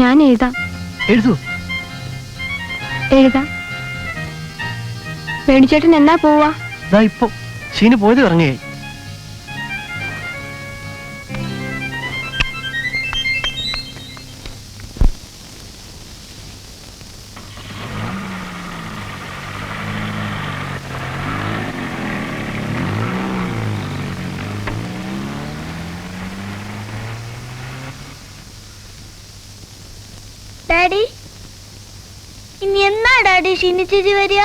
ഞാൻ എഴുതാം. എഴുതൂ. എഴുതാം. വേണിച്ചേട്ടൻ എന്നാ പോവാ? ഇപ്പൊ ഷീന് പോയത് ഇറങ്ങിയായി. ഡാഡി, ഇനി എന്നാ ഡാഡി ഷീനി ചേച്ചി വരിക?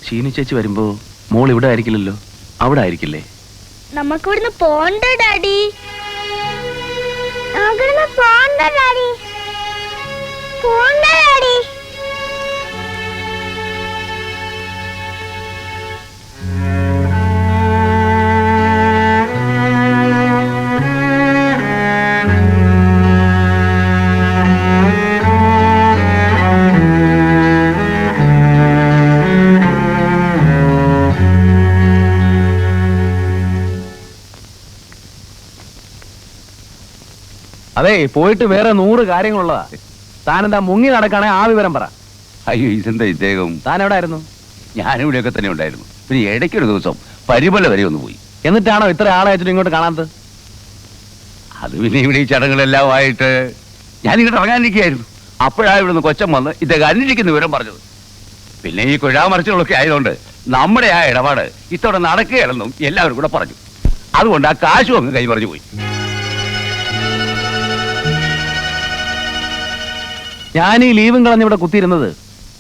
ഷീനി ചേച്ചി വരുമ്പോ മോൾ ഇവിടെ ആയിരിക്കില്ലല്ലോ, അവിടെ ആയിരിക്കില്ലേ? നമുക്ക് ഇവിടുന്ന് പോണ്ട ഡാഡി. പോണ്ട ഡാഡി. പോണ്ട ഡാഡി. അതെ, പോയിട്ട് വേറെ 100 കാര്യങ്ങളുള്ളതാ. താനെന്താ മുങ്ങി നടക്കാണെ ആ വിവരം പറ. അയ്യോ, ഇതെന്താ ഇദ്ദേഹം? താൻ എവിടെ ആയിരുന്നു? ഞാനിവിടെയൊക്കെ തന്നെ ഉണ്ടായിരുന്നു. പിന്നെ ഇടയ്ക്കൊരു ദിവസം പരിമല വരെ ഒന്ന് പോയി. എന്നിട്ടാണോ ഇത്ര ആളെ അയച്ചിട്ട് ഇങ്ങോട്ട് കാണാത്തത്? അത് പിന്നെ ഇവിടെ ഈ ചടങ്ങുകളെല്ലാം ആയിട്ട് ഞാനിങ്ങോട്ട് ഇറങ്ങാനിരിക്കുകയായിരുന്നു. അപ്പോഴാണ് ഇവിടുന്ന് കൊച്ചം വന്ന് ഇദ്ദേഹം അന്വേഷിക്കുന്ന വിവരം പറഞ്ഞത്. പിന്നെ ഈ കുഴാമറിച്ചുകളൊക്കെ ആയതുകൊണ്ട് നമ്മുടെ ആ ഇടപാട് ഇത്തവണ നടക്കുകയാണെന്നും എല്ലാവരും കൂടെ പറഞ്ഞു. അതുകൊണ്ട് ആ കാശും അങ്ങ് കൈമറിഞ്ഞു പോയി. ഞാൻ ഈ ലീവും കളഞ്ഞ് ഇവിടെ കുത്തിയിരുന്നത്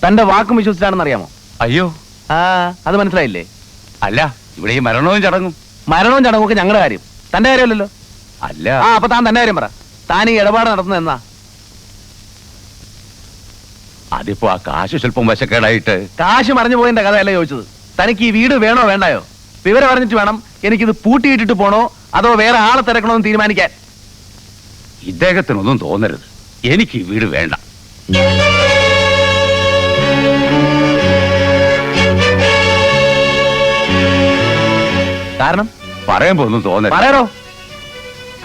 തന്റെ വാക്കും വിശ്വസിച്ചാണെന്ന് അറിയാമോ? അയ്യോ, അത് മനസ്സിലായില്ലേ? അല്ല, ഇവിടെ ഈ മരണവും ചടങ്ങും. മരണവും ചടങ്ങും ഒക്കെ ഞങ്ങളുടെ കാര്യം, തന്റെ കാര്യമല്ലല്ലോ. അല്ല, അപ്പൊ താൻ തന്റെ കാര്യം പറ. താൻ ഈ ഇടപാട് നടത്തുന്നത് എന്നാ? അതിപ്പോ ആ കാശ് സ്വല്പം വശക്കേടായിട്ട്. കാശ് മറിഞ്ഞു പോയതിന്റെ കഥയല്ല ചോദിച്ചത്. തനിക്ക് ഈ വീട് വേണോ വേണ്ടായോ? വിവരം അറിഞ്ഞിട്ട് വേണം എനിക്കിത് പൂട്ടിയിട്ടിട്ട് പോണോ അതോ വേറെ ആളെ തിരക്കണോ എന്ന് തീരുമാനിക്കാൻ. ഇദ്ദേഹത്തിനൊന്നും തോന്നരുത്, എനിക്ക് ഈ വീട് വേണ്ട. കാരണം പറയുമ്പോ ഒന്നും തോന്നരുത്. പറയണോ?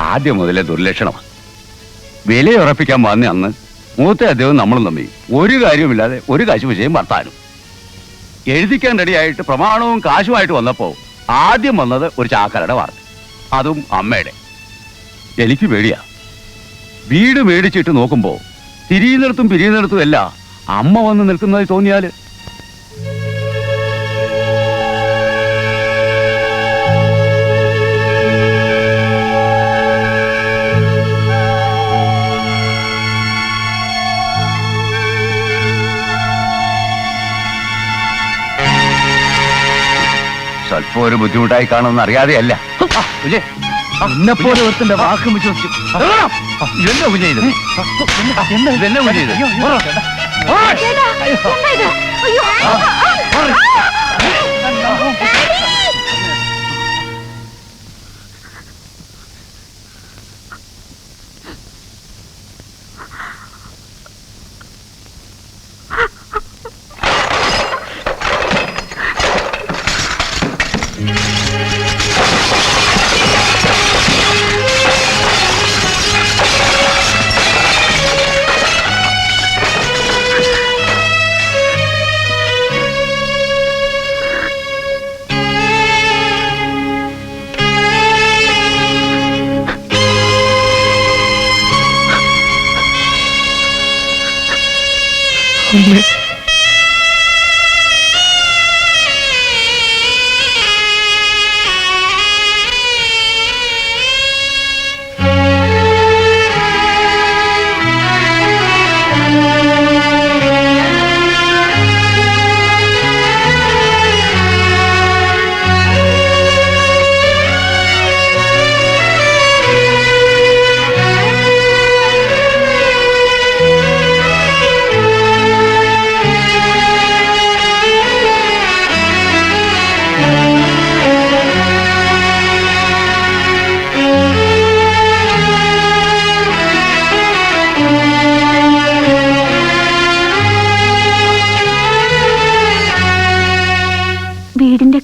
ആദ്യം മുതലേ ദുർലക്ഷണമാണ്. വിലയുറപ്പിക്കാൻ വന്ന അന്ന് മൂത്ത അദ്ദേഹം നമ്മളും തമ്മിൽ ഒരു കാര്യവുമില്ലാതെ ഒരു കാശ് വിഷയം വർത്താനും എഴുതിക്കാൻ റെഡിയായിട്ട് പ്രമാണവും കാശുമായിട്ട് വന്നപ്പോ ആദ്യം വന്നത് ഒരു ചാക്കരയുടെ വാർത്ത, അതും അമ്മയുടെ. എനിക്ക് പേടിയാ. വീട് മേടിച്ചിട്ട് നോക്കുമ്പോ തിരിയുന്നിടത്തും പിരിയുന്നിടത്തും അല്ല അമ്മ വന്ന് നിൽക്കുന്നതായി തോന്നിയാല്. സ്വല്പം ഒരു ബുദ്ധിമുട്ടായി കാണുമെന്ന് അറിയാതെയല്ല. എന്നെപ്പോലെ ഒരുത്തിന്റെ വാക്കും വിശ്വസിച്ചു. ഇതെന്നെ കുഞ്ഞ ഇത്, ഇതെന്നെ കുഞ്ഞ ഇത്.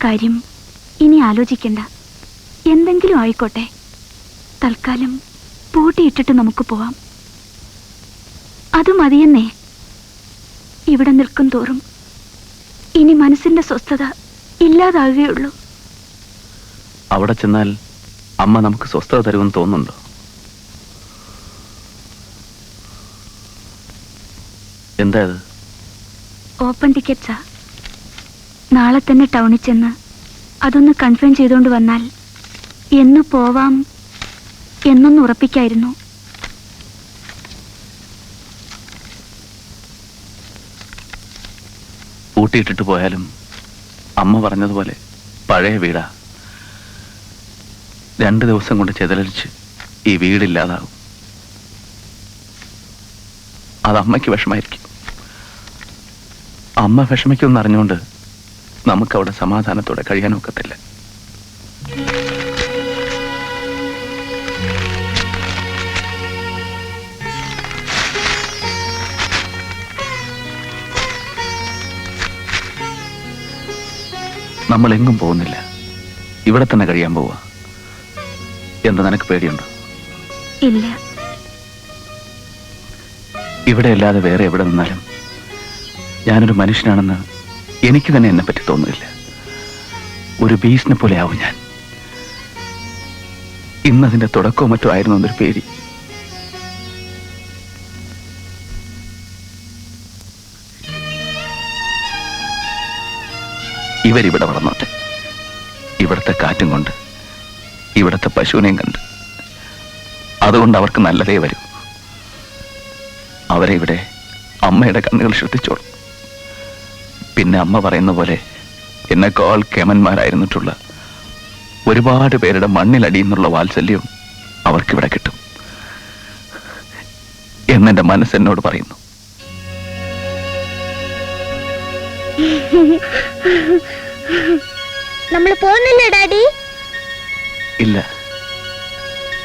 കാര്യം ഇനി ആലോചിക്കണ്ട. എന്തെങ്കിലും ആയിക്കോട്ടെ, തൽക്കാലം പൂട്ടിയിട്ടിട്ട് നമുക്ക് പോവാം. അത് മതിയെന്നേ. ഇവിടെ നിൽക്കും തോറും ഇനി മനസ്സിന്റെ സ്വസ്ഥത ഇല്ലാതാവുകയുള്ളൂ. അവിടെ ചെന്നാൽ അമ്മ നമുക്ക് സ്വസ്ഥത തരുമെന്ന് തോന്നുന്നുണ്ടോ? എന്താ ഇത്? ഓപ്പൺ ടിക്കറ്റ്സാ. നാളെ തന്നെ ടൗണിൽ ചെന്ന് അതൊന്ന് കൺഫേം ചെയ്തുകൊണ്ട് വന്നാൽ എന്ന് പോവാം എന്നൊന്ന് ഉറപ്പിക്കായിരുന്നു. പൂട്ടിയിട്ടിട്ട് പോയാലും അമ്മ പറഞ്ഞതുപോലെ പഴയ വീടാ. 2 ദിവസം കൊണ്ട് ചെതലരിച്ച് ഈ വീടില്ലാതാകും. അത് അമ്മയ്ക്ക് വിഷമായിരിക്കും. അമ്മ വിഷമിക്കുമെന്ന് അറിഞ്ഞുകൊണ്ട് നമുക്കവിടെ സമാധാനത്തോടെ കഴിയാനൊക്കത്തില്ല. നമ്മൾ എങ്ങും പോകുന്നില്ല. ഇവിടെ തന്നെ കഴിയാൻ പോവാ. എന്താ, നിനക്ക് പേടിയുണ്ടോ? ഇല്ല. ഇവിടെ അല്ലാതെ വേറെ എവിടെ നിന്നാലും ഞാനൊരു മനുഷ്യനാണെന്ന് എനിക്ക് തന്നെ എന്നെ പറ്റി തോന്നുന്നില്ല. ഒരു ബീസിനെ പോലെ ആവും ഞാൻ. ഇന്നതിന്റെ തുടക്കവും മറ്റോ ആയിരുന്നു എന്നൊരു പേടി. ഇവരിവിടെ വളർന്നോട്ടെ. ഇവിടുത്തെ കാറ്റും കൊണ്ട്, ഇവിടുത്തെ പശുവിനെയും കണ്ട്. അതുകൊണ്ട് അവർക്ക് നല്ലതേ വരൂ. അവരെ ഇവിടെ അമ്മയുടെ കണ്ണുകൾ ശ്രദ്ധിച്ചോളും. പിന്നെ അമ്മ പറയുന്ന പോലെ എന്നെക്കാൾ കേമന്മാരായിരുന്നിട്ടുള്ള ഒരുപാട് പേരുടെ മണ്ണിലടിയെന്നുള്ള വാത്സല്യവും അവർക്കിവിടെ കിട്ടും എന്നെന്റെ മനസ്സെന്നോട് പറയുന്നു. നമ്മൾ പോകുന്നില്ലേ ഡാഡി? ഇല്ല,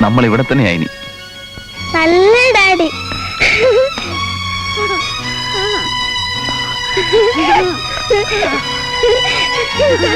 നമ്മൾ ഇവിടെ തന്നെയായിനി. നല്ല ഡാഡി.